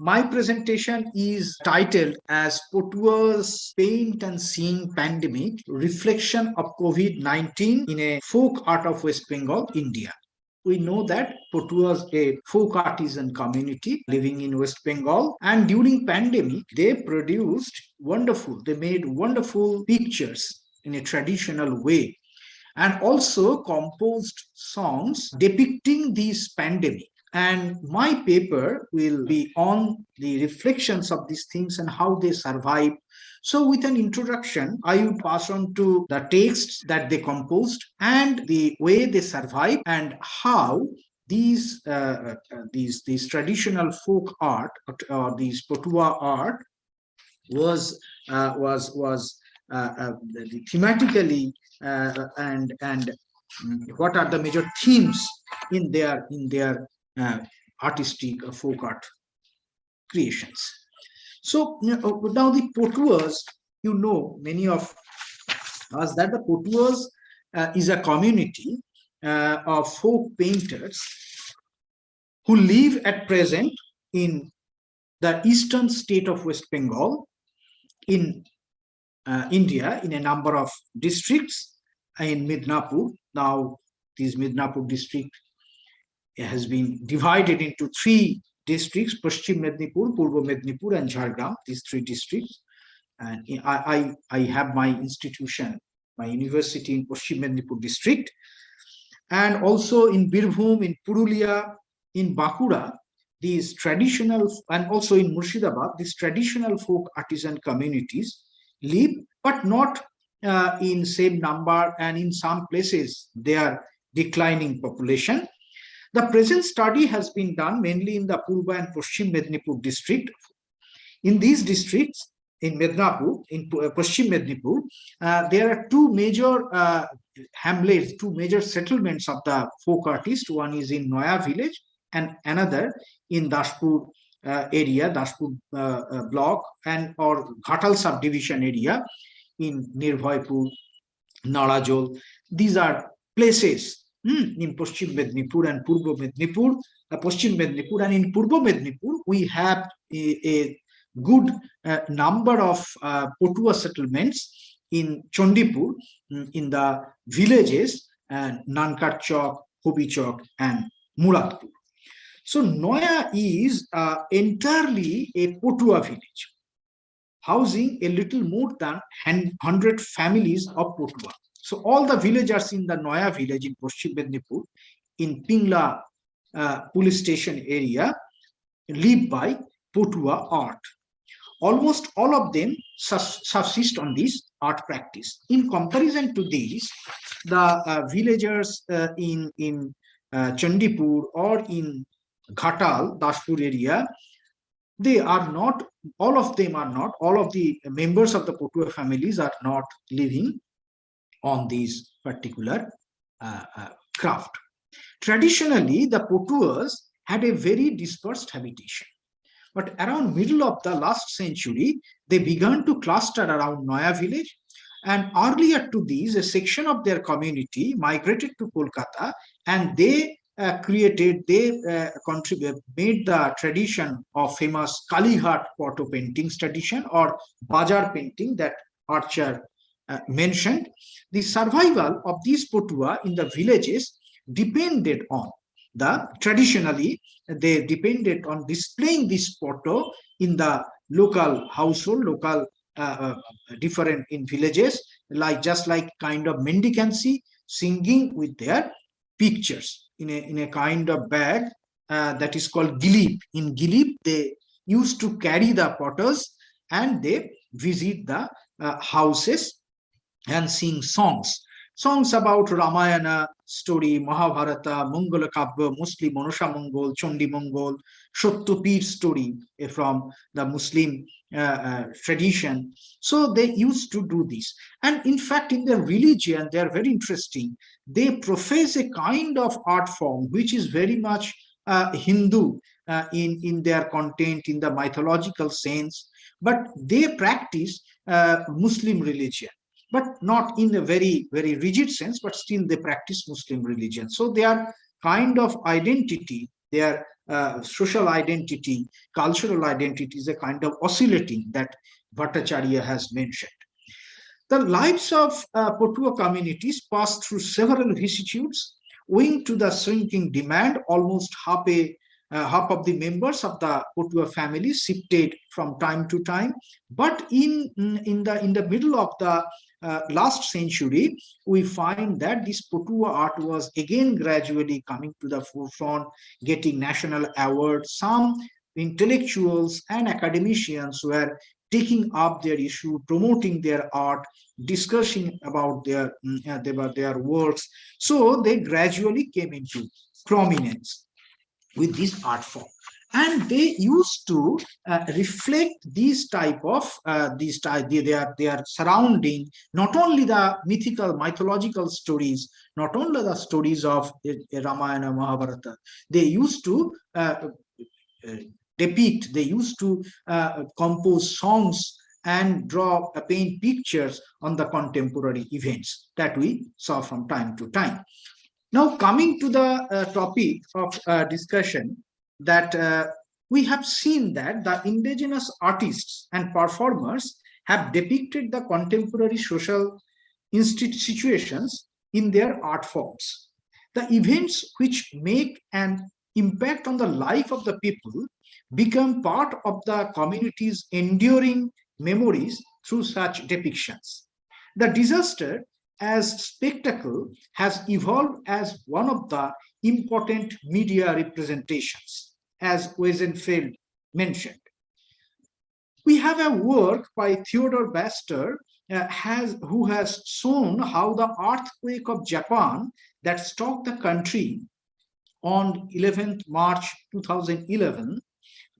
My presentation is titled as Patuas Paint and Seeing Pandemic, Reflection of COVID-19 in a Folk Art of West Bengal, India. We know that Patuas a folk artisan community living in West Bengal, and during pandemic, they made wonderful pictures in a traditional way, and also composed songs depicting this pandemic. And my paper will be on the reflections of these things and how they survive. So with an introduction, I would pass on to the texts that they composed and the way they survive, and how these traditional folk art, or these Patua art was thematically and what are the major themes in their artistic folk art creations. So now the Patuas, many of us that the Patuas is a community of folk painters who live at present in the eastern state of West Bengal in India, in a number of districts in Midnapur. Now this Midnapur district has been divided into 3 districts: Paschim Mednipur, Purbo Mednipur, and Jhargram. These 3 districts. And I have my institution, my university in Paschim Mednipur district, and also in Birbhum, in Purulia, in Bankura, these traditional, and also in Murshidabad, these traditional folk artisan communities live, but not in same number, and in some places they are declining population. The present study has been done mainly in the Purba and Paschim Mednipur district. In these districts, in Mednapur, in Paschim Mednipur, there are 2 major hamlets, 2 major settlements of the folk artists. One is in Noya village and another in Dashpur area, Dashpur block, and or Ghatal subdivision area in Nirbhoypur, Narajol. These are places in Paschim Mednipur and Purbo Mednipur, Paschim Mednipur, and in Purbo Mednipur we have a good number of Patua settlements in Chandipur, in the villages Nankar-Chowk, Hobi-Chowk, and Muradpur. So Noya is entirely a Patua village, housing a little more than 100 families of Patua. So all the villagers in the Noya village in Paschim Mednipur, in Pingla police station area, live by Patua art. Almost all of them subsist on this art practice. In comparison to these, the villagers in Chandipur or in Ghatal, Dashpur area, they are not, all of them are not, all of the members of the Patua families are not living on these particular craft. Traditionally, the Patuas had a very dispersed habitation. But around middle of the last century, they began to cluster around Noya village. And earlier to these, a section of their community migrated to Kolkata, and they made the tradition of famous Kalighat Poto paintings tradition, or Bajar painting that Archer mentioned. The survival of these Patua in the villages depended on traditionally they depended on displaying this poto in the local household, local different in villages, just like kind of mendicancy, singing with their pictures in a kind of bag that is called gilip. In gilip, they used to carry the potters and they visit the houses and sing songs about Ramayana story, Mahabharata, Mongol Kabba, mostly Manosha Mongol, Chondi Mongol, Shottopir story from the Muslim tradition. So they used to do this. And in fact, in their religion, they are very interesting. They profess a kind of art form which is very much Hindu in their content, in the mythological sense, but they practice Muslim religion, but not in a very, very rigid sense, but still they practice Muslim religion. So their kind of identity, their social identity, cultural identity is a kind of oscillating that Bhattacharya has mentioned. The lives of Patua communities passed through several vicissitudes, owing to the shrinking demand. Almost half of the members of the Patua family shifted from time to time. But in the middle of the last century, we find that this Patua art was again gradually coming to the forefront, getting national awards. Some intellectuals and academicians were taking up their issue, promoting their art, discussing about their works. So they gradually came into prominence with this art form, and they used to reflect these type of their surrounding, not only the mythological stories, not only the stories of Ramayana, Mahabharata. They used to depict, they used to compose songs and draw paint pictures on the contemporary events that we saw from time to time. Now, coming to the topic of discussion, that we have seen that the indigenous artists and performers have depicted the contemporary social situations in their art forms. The events which make an impact on the life of the people become part of the community's enduring memories through such depictions. The disaster as spectacle has evolved as one of the important media representations, as Weisenfeld mentioned. We have a work by Theodore Baster who has shown how the earthquake of Japan that struck the country on 11th March 2011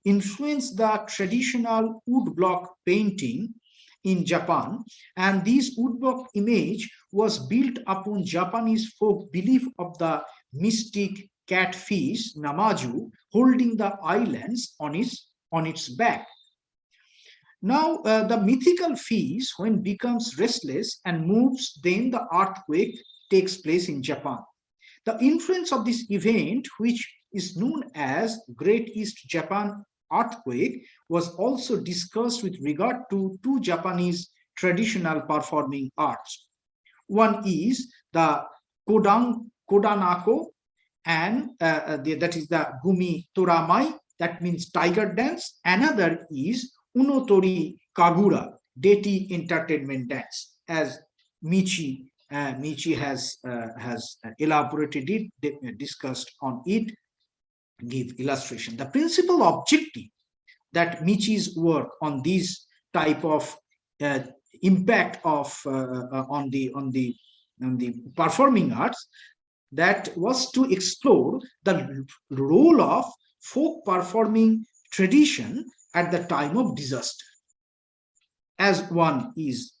influenced the traditional woodblock painting in Japan, and this woodblock image was built upon Japanese folk belief of the mystic catfish Namaju holding the islands on its back. Now, the mythical fish, when becomes restless and moves, then the earthquake takes place in Japan. The influence of this event, which is known as Great East Japan earthquake, was also discussed with regard to two Japanese traditional performing arts. One is the Kodanako, and that is the Gumi Toramai, that means tiger dance. Another is Unotori Kagura, deity entertainment dance, as Michi has elaborated it, discussed on it, give illustration. The principal objective that Michi's work on this type of impact of on the performing arts, that was to explore the role of folk performing tradition at the time of disaster, as one is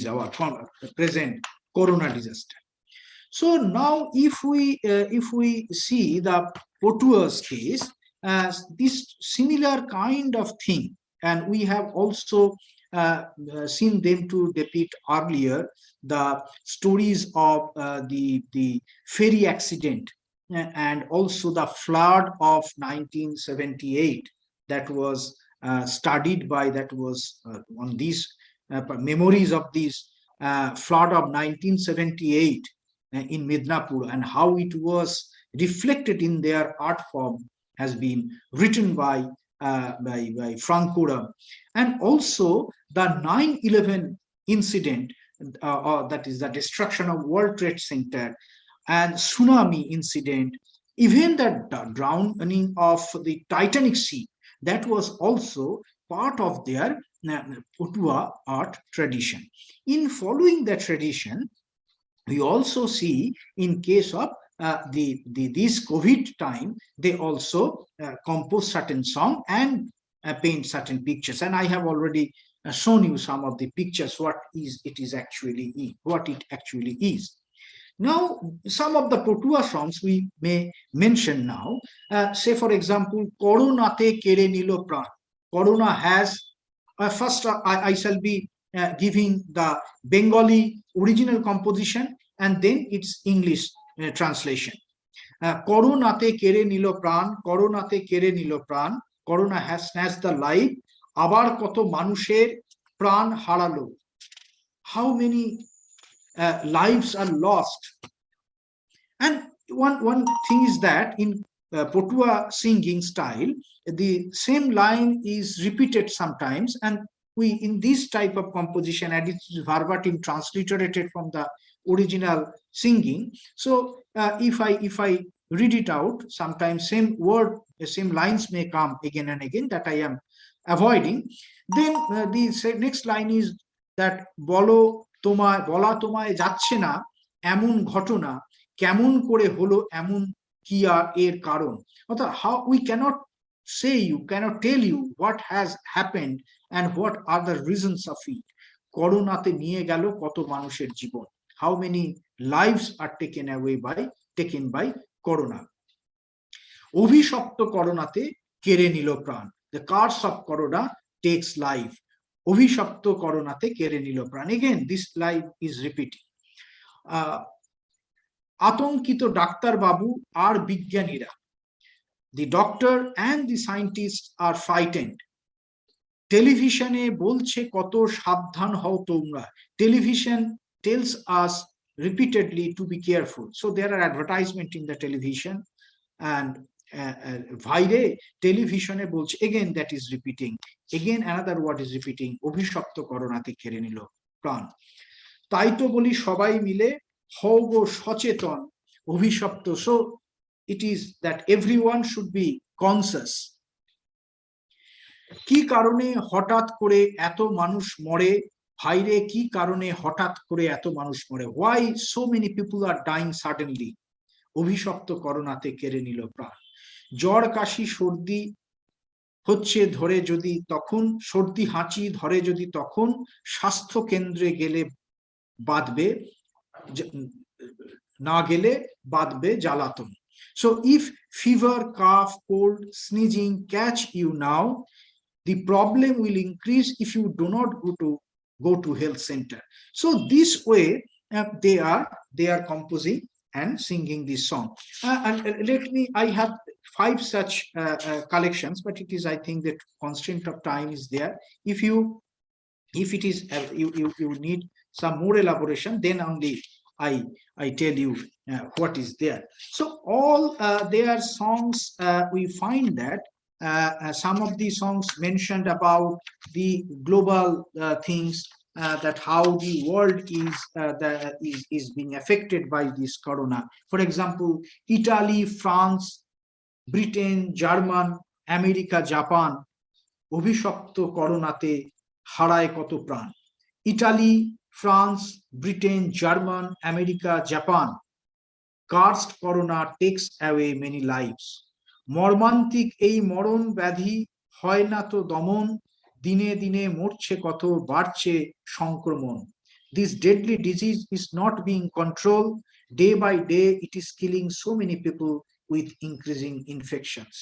our present corona disaster. So now, if we see the Patuas case, as this similar kind of thing, and we have also seen them to depict earlier the stories of the ferry accident and also the flood of 1978 that was studied by, that was on these memories of this flood of 1978 in Midnapur, and how it was reflected in their art form has been written by Frank Kura. And also the 9/11 incident, that is the destruction of World Trade Center, and tsunami incident, even the drowning of the Titanic Sea, that was also part of their Patua art tradition. In following the tradition, we also see in case of this COVID time, they also compose certain song and paint certain pictures. And I have already shown you some of the pictures, what it actually is. Now, some of the Patua songs we may mention now. Say, for example, Koronate Kere Nilo Pran. Corona has, first I shall be giving the Bengali original composition and then its English translation. করোনাতে কেড়ে নিল প্রাণ, করোনাতে কেড়ে নিল প্রাণ, corona has snatch the life, আবার কত মানুষের প্রাণ হারালো। How many lives are lost? And one thing is that in Patua singing style, the same line is repeated sometimes, and we in this type of composition, and it is verbatim transliterated from the original singing. So if I read it out, sometimes same word, the same lines may come again and again that I am avoiding. Then the next line is that বলো তোমায়, বলা তোমায় যাচ্ছে না এমন ঘটনা, কেমন করে হলো এমন, কি আর এর কারণ। অর্থাৎ how we cannot say, you cannot tell you what has happened and what are the reasons of it. করোনাতে নিয়ে গেল কত মানুষের জীবন, how many lives are taken by corona. অভিশপ্ত করোনাতে কেড়ে নিল প্রাণ, the curse of corona takes life, অভিশপ্ত করোনাতে কেড়ে নিল প্রাণ। again this line is repeating. আতঙ্কিত ডাক্তার বাবু আর বিজ্ঞানীরা, the doctor and the scientists are frightened. টেলিভিশনে বলছে কত সাবধান হও তোমরা, television tells us repeatedly to be careful. So there are advertisement in the television, and বাইরে টেলিভিশনে বলছে, again that is repeating, again another word is repeating, অভিশপ্ত করোনাতে কেড়ে নিল প্রাণ। তাই তো বলি সবাই মিলে হও গো সচেতন, অভিশপ্ত। So it is that everyone should be conscious. কি কারণে হঠাৎ করে এত মানুষ মরে, বাইরে কি কারণে হঠাৎ করে এত মানুষ মরে, why so many people are dying suddenly, অভিশপ্ত করোনাতে কেড়ে নিল প্রাণ। জ্বর কাশি সর্দি হচ্ছে ধরে যদি তখন, সর্দি হাঁচি ধরে যদি তখন, স্বাস্থ্য কেন্দ্রে গেলে বাঁধবে, না গেলে বাঁধবে জ্বালাতন। So if fever, cough, cold, sneezing catch you now, the problem will increase if you do not go to health center. So this way they are composing and singing this song. And I have 5 such collections, but it is, I think, that constraint of time is there. If it is you need some more elaboration, then only I tell you what is there. So all their songs, we find that some of the songs mentioned about the global things, that how the world is being affected by this corona. For example, Italy, France, Britain, German, America, Japan, অভিশপ্ত করোনাতে হারায় কত প্রাণ। Italy, France, Britain, German, America, Japan, cursed corona tax away many lives. মর্মান্তিক এই মরণ ব্যাধি হয় না তো দমন, দিনে দিনে মরছে কত, বাড়ছে সংক্রমণ। This deadly disease is not being controlled. Day by day it is killing so many people with increasing infections.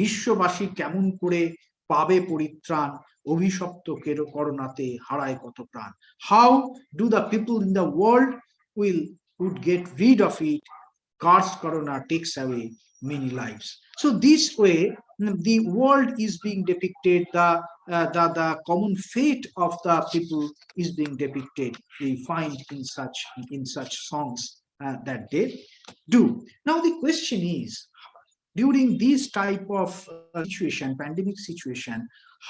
বিশ্ববাসী কেমন করে পাবে পরিত্রাণ, অভিশপ্ত করোনাতে হারায় কত প্রাণ। How do the people in the world would get rid of it? Cursed corona takes away many lives. So this way the world is being depicted, the common fate of the people is being depicted, we find in such songs that they do. Now the question is, during this type of situation, pandemic situation,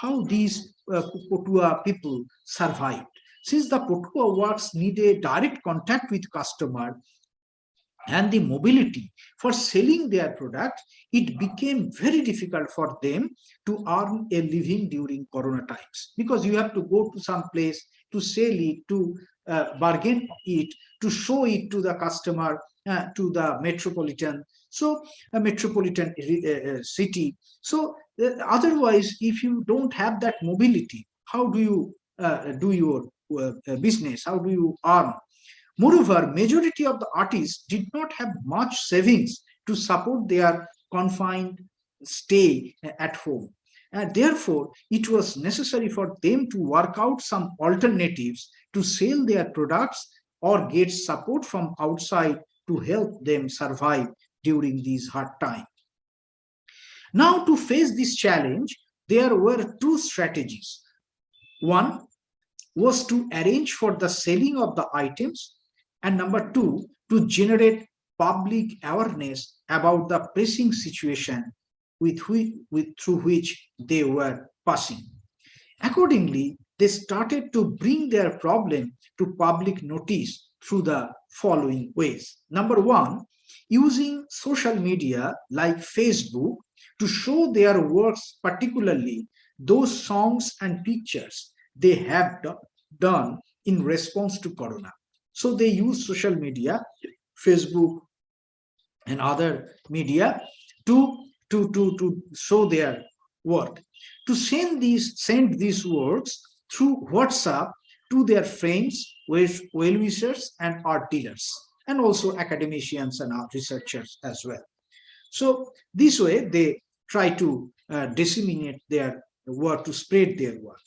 how these Patua people survived. Since the Patua works need a direct contact with customer and the mobility for selling their product, it became very difficult for them to earn a living during corona times, because you have to go to some place to sell it, to bargain it, to show it to the customer, to the metropolitan city. So otherwise, if you don't have that mobility, how do you do your business, how do you earn? Moreover, majority of the artists did not have much savings to support their confined stay at home, and therefore it was necessary for them to work out some alternatives to sell their products or get support from outside to help them survive during these hard times. Now, to face this challenge, there were two strategies. One was to arrange for the selling of the items, and number two, to generate public awareness about the pressing situation through which they were passing. Accordingly, they started to bring their problem to public notice through the following ways. Number one, using social media like Facebook to show their works, particularly those songs and pictures they have done in response to Corona. So they use social media, Facebook and other media to show their work, to send these works through WhatsApp to their friends, well-wishers and art dealers, and also academicians and art researchers as well. So this way they try to disseminate their work, to spread their work.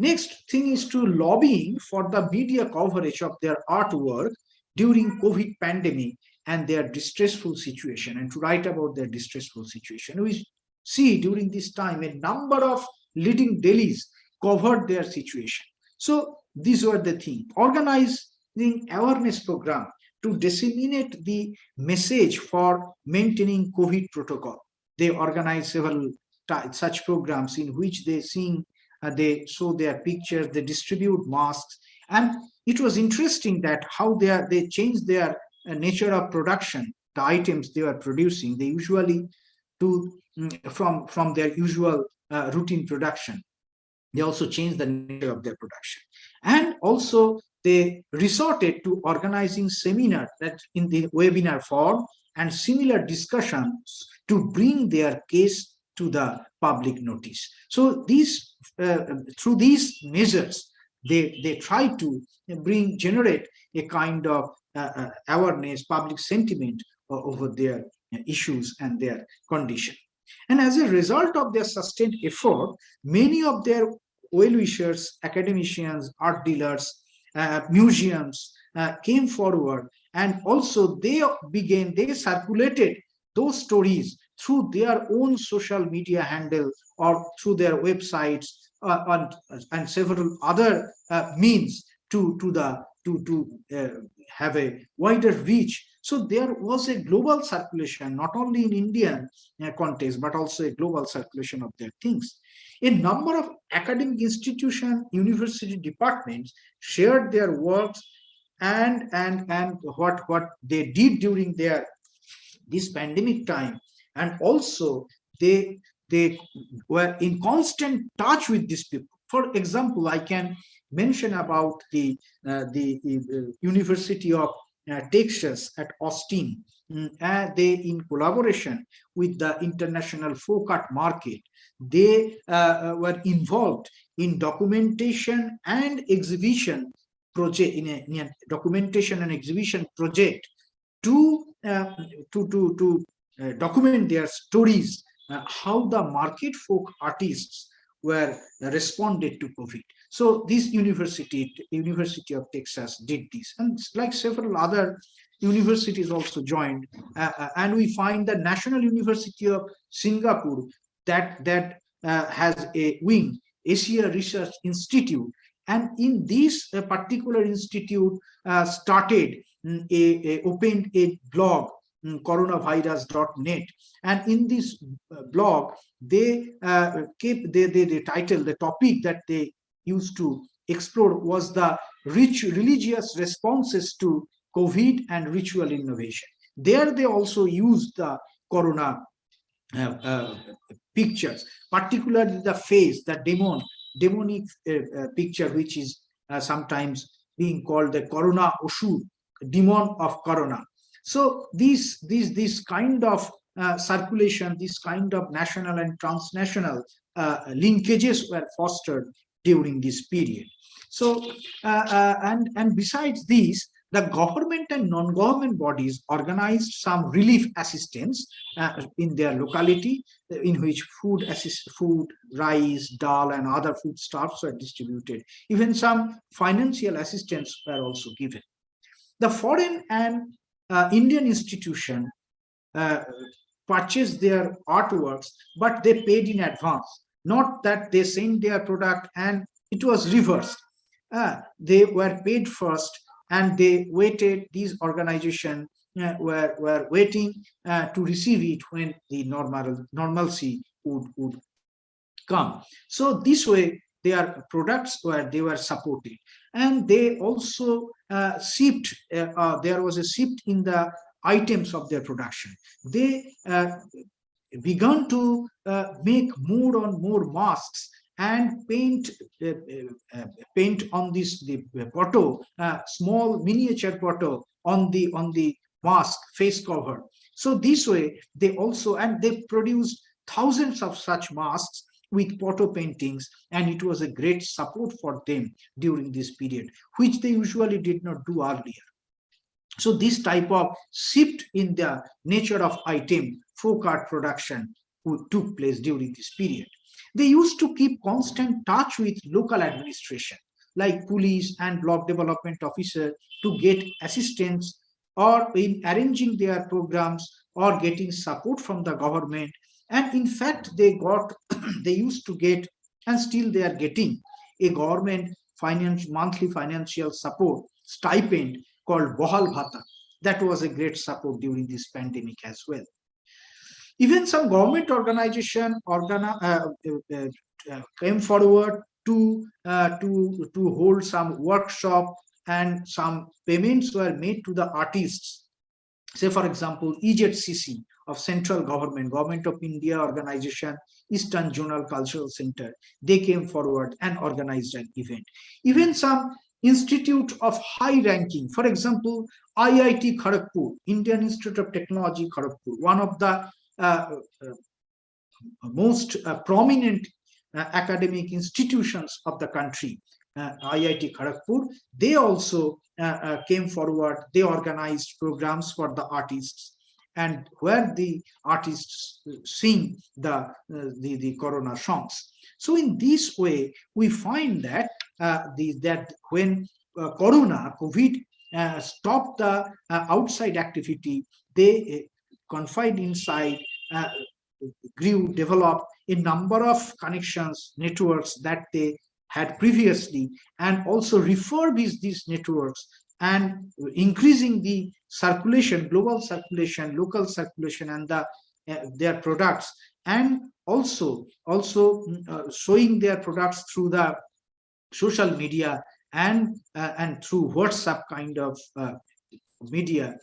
Next thing is to lobbying for the media coverage of their artwork during COVID pandemic and their distressful situation, and to write about their distressful situation. We see during this time a number of leading dailies covered their situation. So these were the things. Organizing awareness program to disseminate the message for maintaining COVID protocol. They organize several such programs in which they sing, they show their pictures, they distribute masks, and it was interesting that how they changed their nature of production. The items they were producing, they usually do from their usual routine production. They also changed the nature of their production, and also they resorted to organizing seminars that in the webinar form and similar discussions to bring their case to the public notice. So these through these measures, they try to generate a kind of awareness, public sentiment over their issues and their condition. And as a result of their sustained effort, many of their well-wishers, academicians, art dealers, museums came forward, and also they circulated those stories through their own social media handle or through their websites and several other means to have a wider reach. So there was a global circulation, not only in Indian context, but also a global circulation of their things. A number of academic institutions, university departments shared their works and what they did during this pandemic time, and also they were in constant touch with these people. For example, I can mention about the University of Texas at Austin. They, in collaboration with the International Folk Art Market, they were involved in documentation and exhibition project, in a documentation and exhibition project to document their stories, how the market folk artists were responded to COVID. So this University of Texas did this, and like several other universities also joined, and we find the National University of Singapore that has a wing, Asia Research Institute, and in this particular institute started opened a blog, coronavirus.net, and in this blog they kept the title, the topic that they used to explore was the rich religious responses to COVID and ritual innovation. There they also used the corona pictures, particularly the face, the demonic picture, which is sometimes being called the corona oshur, demon of corona. So this kind of circulation, this kind of national and transnational linkages were fostered during this period. So and besides these, the government and non-government bodies organized some relief assistance in their locality, in which food, rice, dal, and other foodstuffs were distributed. Even some financial assistance were also given. The foreign and Indian institution uh, purchased their artworks, but they paid in advance. Not that they sent their product and it was reversed. They were paid first and they waited. These organizations were waiting to receive it when the normalcy would come. So this way, their products were supported, and they also shipped. There was a shift in the items of their production. They began to make more and more masks and uh, paint on this the photo, small miniature photo on the mask face cover. So this way they also, and they produced thousands of such masks with photo paintings, and it was a great support for them during this period, which they usually did not do earlier. So this type of shift in the nature of item folk art production took place during this period. They used to keep constant touch with local administration like police and block development officer to get assistance or in arranging their programs or getting support from the government. And in fact, they got they used to get, and still they are getting, a government monthly financial support stipend called Bohal Bhata. That was a great support during this pandemic as well. Even some government organization came forward to hold some workshop, and some payments were made to the artists. Say, for example, EZCC of central government of India organization, Eastern Zonal Cultural Center, they came forward and organized an event. Even some institute of high ranking, for example, IIT Kharagpur, Indian Institute of Technology Kharagpur, one of the uh, most prominent academic institutions of the country, IIT Kharagpur, they also came forward. They organized programs for the artists, and where the artists sing the Corona songs. So in this way, we find that that when COVID stopped the outside activity, they confined inside, grew, developed a number of connections, networks that they had previously, and also refurbish these networks and increasing the circulation, global circulation, local circulation, and their products, and also showing their products through the social media and through WhatsApp kind of media,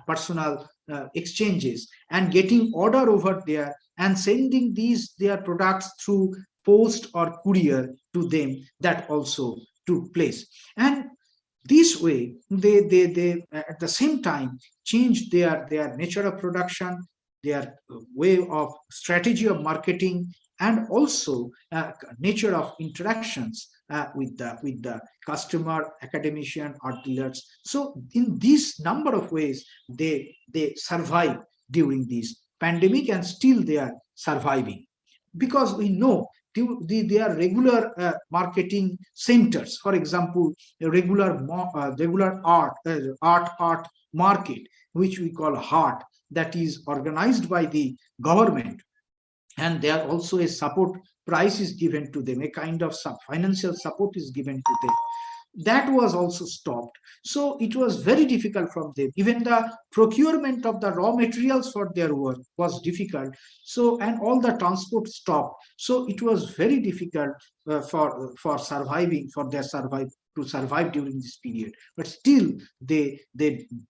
personal exchanges, and getting order over there and sending their products through post or courier to them. That also took place, and this way they at the same time changed their nature of production, their way of strategy of marketing, and also nature of interactions with the customer, academician, art dealers. So in this number of ways, they survive during this pandemic, and still they are surviving, because we know they are regular marketing centers. For example, a regular art market, which we call HART, that is organized by the government, and there also a support price is given to them, a kind of financial support is given to them. That was also stopped. So it was very difficult from them. Even the procurement of the raw materials for their work was difficult. So, and all the transport stopped. So it was very difficult for surviving, for their to survive during this period. But still, they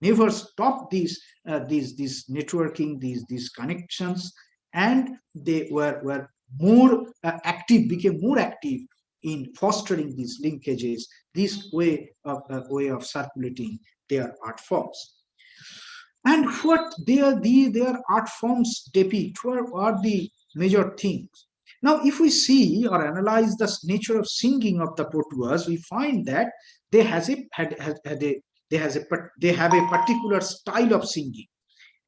never stopped these networking, these connections, and they were more active, became more active in fostering these linkages, this way of circulating their art forms. And what their art forms depict, what are the major things? Now, if we see or analyze the nature of singing of the Patuas, we find that they have a particular style of singing.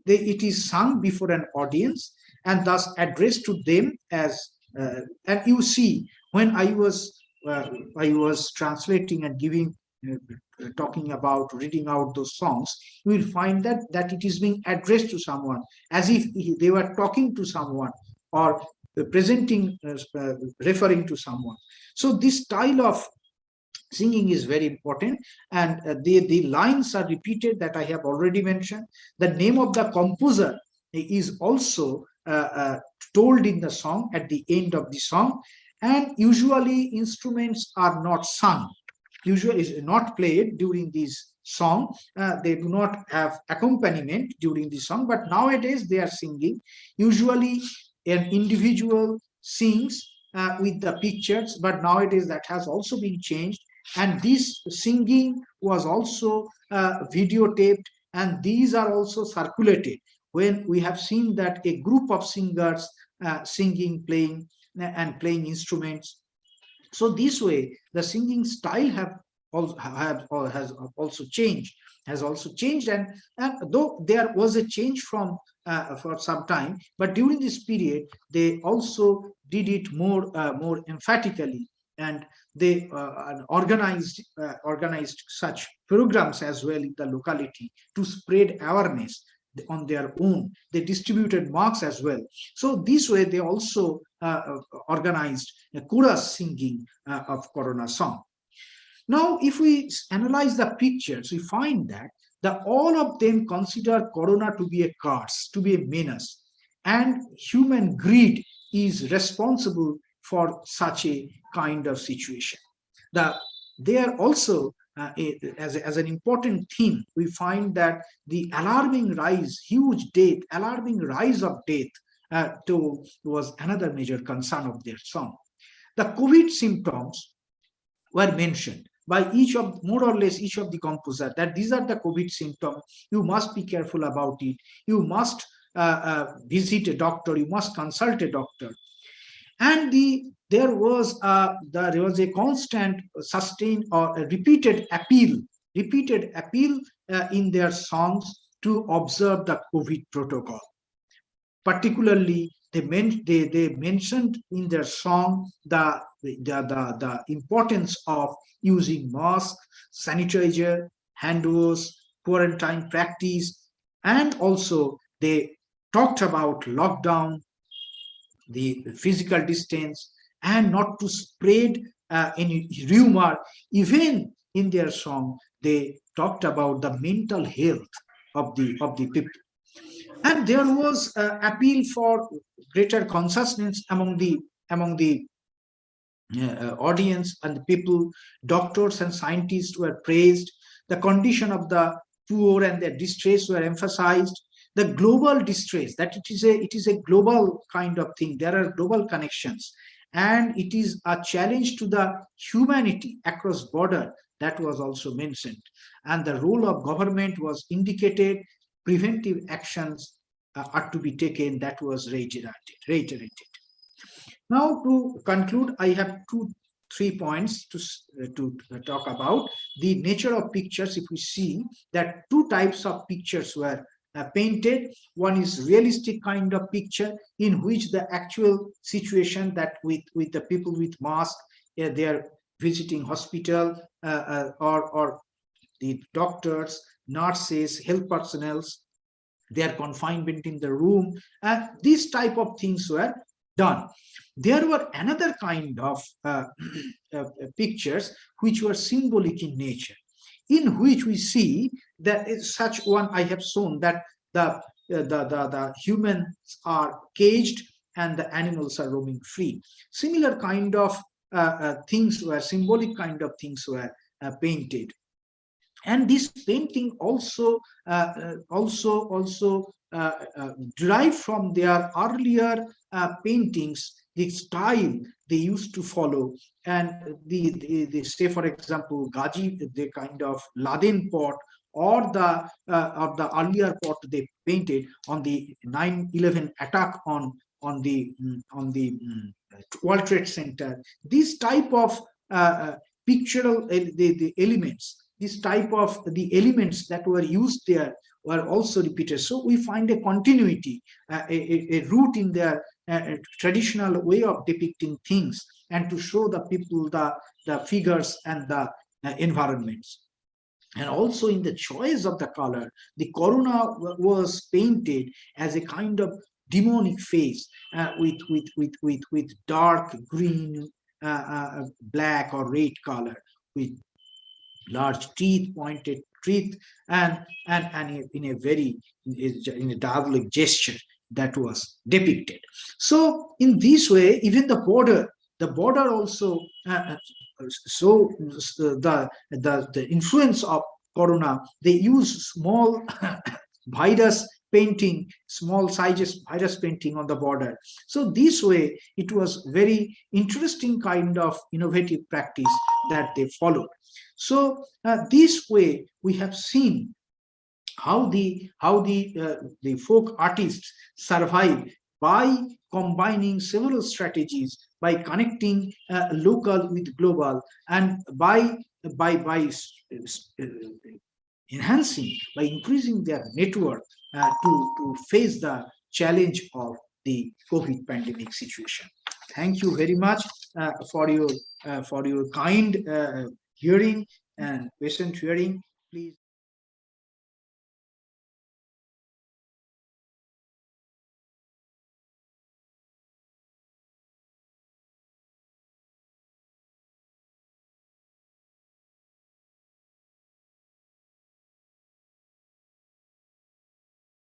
It is sung before an audience and thus addressed to them as and you see, when I was translating and giving talking about reading out those songs, you will find that it is being addressed to someone, as if they were talking to someone, or presenting, referring to someone. So this style of singing is very important, and the lines are repeated that I have already mentioned. The name of the composer is also told in the song at the end of the song, and usually instruments are not sung, usually is not played during this song. They do not have accompaniment during the song, but nowadays they are singing. Usually an individual sings with the pictures, but nowadays that has also been changed, and this singing was also videotaped, and these are also circulated when we have seen that a group of singers singing, playing, and playing instruments. So this way the singing style has also changed, and though there was a change from for some time, but during this period they also did it more emphatically, and they organized such programs as well in the locality to spread awareness on their own. They distributed marks as well. So this way they also organized a chorus singing of Corona song. Now, if we analyze the pictures, we find that all of them consider Corona to be a curse, to be a menace, and human greed is responsible for such a kind of situation. They are also, as an important theme, we find that the alarming rise of death was another major concern of their song. The COVID symptoms were mentioned by more or less each of the composer, that these are the COVID symptoms. You must be careful about it. You must visit a doctor. You must consult a doctor. And there was a constant, sustained, or a repeated appeal in their songs to observe the COVID protocol. Particularly, they mentioned in their song the importance of using mask, sanitizer, hand wash, quarantine practice, and also they talked about lockdown, the physical distance, and not to spread any rumor. Even in their song, they talked about the mental health of the people. And there was appeal for greater consciousness among the audience and the people. Doctors and scientists were praised. The condition of the poor and their distress were emphasized. The global distress, that it is a global kind of thing. There are global connections, and it is a challenge to the humanity across border, that was also mentioned. And the role of government was indicated. Preventive actions are to be taken, that was reiterated. Now, to conclude, I have 3 points to talk about. The nature of pictures. If we see that 2 types of pictures were painted. One is realistic kind of picture, in which the actual situation, that with the people with mask, they are visiting hospital, or the doctors, nurses, health personnel, their confinement in the room, and these type of things were done. There were another kind of pictures which were symbolic in nature, in which we see that such one I have shown, that the humans are caged and the animals are roaming free. Similar kind of things were, symbolic kind of things were painted. And this painting also derived from their earlier paintings, the style they used to follow. And the say, for example, Gaji, the kind of Laden pot, or the earlier pot they painted on the 9/11 attack on the World Trade Center. This type of pictorial the elements, this type of the elements that were used there were also repeated. So we find a continuity, a root in their traditional way of depicting things, and to show the people, the figures, and the environments. And also in the choice of the color, the corona was painted as a kind of demonic face, with dark green, black or red color, with large teeth, pointed teeth, and in a very, in a diabolic gesture that was depicted. So in this way, even the border also, so the influence of corona, they use small virus painting, small sizes virus painting on the border. So this way, it was very interesting kind of innovative practice that they followed. So this way, we have seen how the folk artists survive by combining several strategies, by connecting local with global, and by enhancing, by increasing their network to face the challenge of the COVID pandemic situation. Thank you very much for your kind hearing and patient hearing. Please.